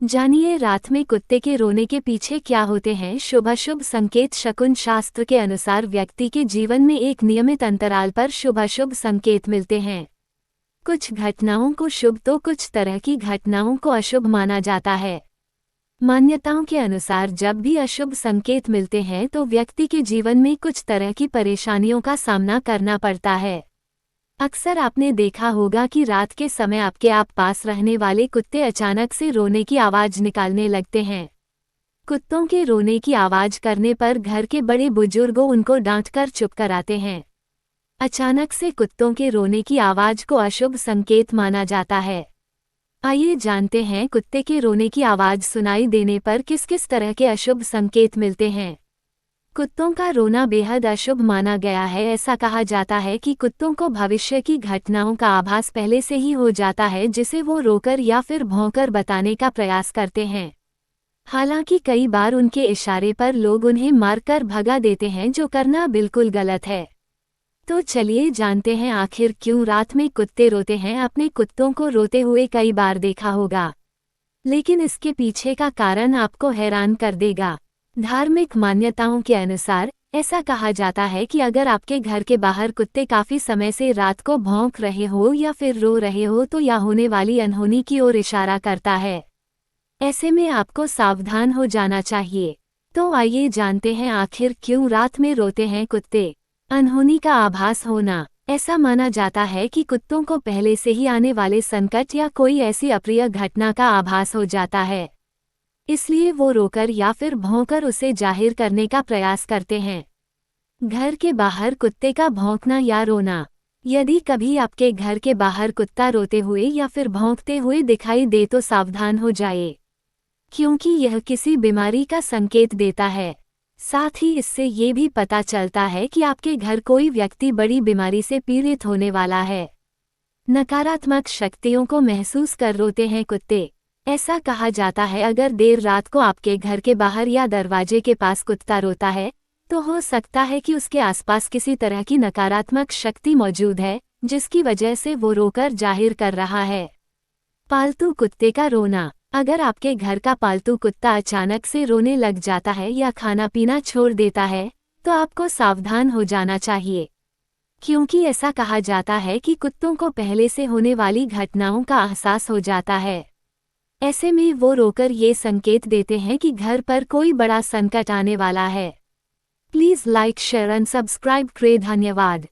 जानिए रात में कुत्ते के रोने के पीछे क्या होते हैं शुभ-अशुभ संकेत। शकुन शास्त्र के अनुसार व्यक्ति के जीवन में एक नियमित अंतराल पर शुभ-अशुभ संकेत मिलते हैं। कुछ घटनाओं को शुभ तो कुछ तरह की घटनाओं को अशुभ माना जाता है। मान्यताओं के अनुसार जब भी अशुभ संकेत मिलते हैं तो व्यक्ति के जीवन में कुछ तरह की परेशानियों का सामना करना पड़ता है। अक्सर आपने देखा होगा कि रात के समय आपके पास रहने वाले कुत्ते अचानक से रोने की आवाज़ निकालने लगते हैं। कुत्तों के रोने की आवाज़ करने पर घर के बड़े बुजुर्गों उनको डांटकर चुप कराते हैं। अचानक से कुत्तों के रोने की आवाज़ को अशुभ संकेत माना जाता है। आइए जानते हैं कुत्ते के रोने की आवाज़ सुनाई देने पर किस किस तरह के अशुभ संकेत मिलते हैं। कुत्तों का रोना बेहद अशुभ माना गया है। ऐसा कहा जाता है कि कुत्तों को भविष्य की घटनाओं का आभास पहले से ही हो जाता है जिसे वो रोकर या फिर भौंकर बताने का प्रयास करते हैं। हालांकि कई बार उनके इशारे पर लोग उन्हें मारकर भगा देते हैं जो करना बिल्कुल गलत है। तो चलिए जानते हैं आखिर क्यों रात में कुत्ते रोते हैं। अपने कुत्तों को रोते हुए कई बार देखा होगा, लेकिन इसके पीछे का कारण आपको हैरान कर देगा। धार्मिक मान्यताओं के अनुसार ऐसा कहा जाता है कि अगर आपके घर के बाहर कुत्ते काफी समय से रात को भौंक रहे हो या फिर रो रहे हो तो यह होने वाली अनहोनी की ओर इशारा करता है। ऐसे में आपको सावधान हो जाना चाहिए। तो आइए जानते हैं आखिर क्यों रात में रोते हैं कुत्ते। अनहोनी का आभास होना। ऐसा माना जाता है कि कुत्तों को पहले से ही आने वाले संकट या कोई ऐसी अप्रिय घटना का आभास हो जाता है, इसलिए वो रोकर या फिर भौंकर उसे जाहिर करने का प्रयास करते हैं। घर के बाहर कुत्ते का भौंकना या रोना। यदि कभी आपके घर के बाहर कुत्ता रोते हुए या फिर भौंकते हुए दिखाई दे तो सावधान हो जाए, क्योंकि यह किसी बीमारी का संकेत देता है। साथ ही इससे ये भी पता चलता है कि आपके घर कोई व्यक्ति बड़ी बीमारी से पीड़ित होने वाला है। नकारात्मक शक्तियों को महसूस कर रोते हैं कुत्ते। ऐसा कहा जाता है अगर देर रात को आपके घर के बाहर या दरवाजे के पास कुत्ता रोता है तो हो सकता है कि उसके आसपास किसी तरह की नकारात्मक शक्ति मौजूद है जिसकी वजह से वो रोकर जाहिर कर रहा है। पालतू कुत्ते का रोना। अगर आपके घर का पालतू कुत्ता अचानक से रोने लग जाता है या खाना पीना छोड़ देता है तो आपको सावधान हो जाना चाहिए, क्योंकि ऐसा कहा जाता है कि कुत्तों को पहले से होने वाली घटनाओं का एहसास हो जाता है। ऐसे में वो रोकर ये संकेत देते हैं कि घर पर कोई बड़ा संकट आने वाला है। Please like share and subscribe करें। धन्यवाद।